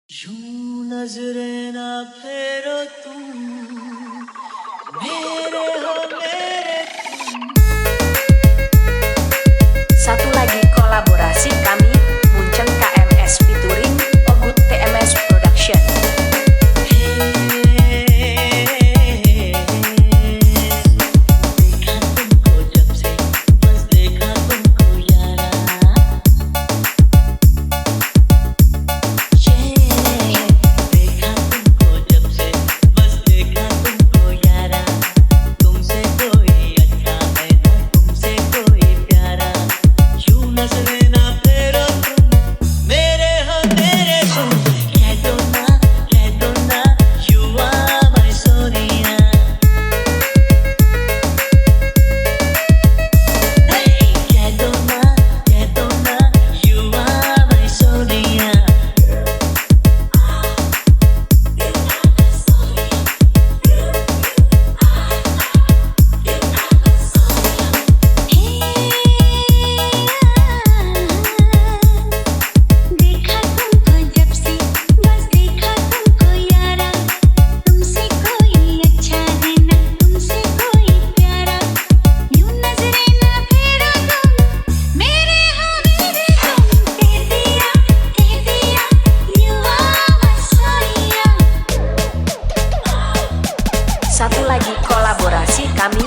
यूं नजरें ना फेरो तुम मेरे हो मेरे Satu lagi kolaborasi kami, Munceng KMS featuring Ogut TMS Production. देखा तुमको जब से बस देखा तुमको यारा देखा तुमको जब से बस देखा तुमको यारा तुमसे कोई अच्छा है ना तुमसे कोई प्यारा यूं नजरें ना फेरो तुम मेरे हो मेरे तुम Kehdona you are my sonia Kehdona you are my sonia देखा तुमको जब से बस देखा तुमको यारा तुमसे कोई अच्छा है ना तुमसे कोई प्यारा यूं नजरें ना फेरो तुम मेरे हो मेरे तुम कह दिया you are my sonia. Satu lagi kolaborasi kami,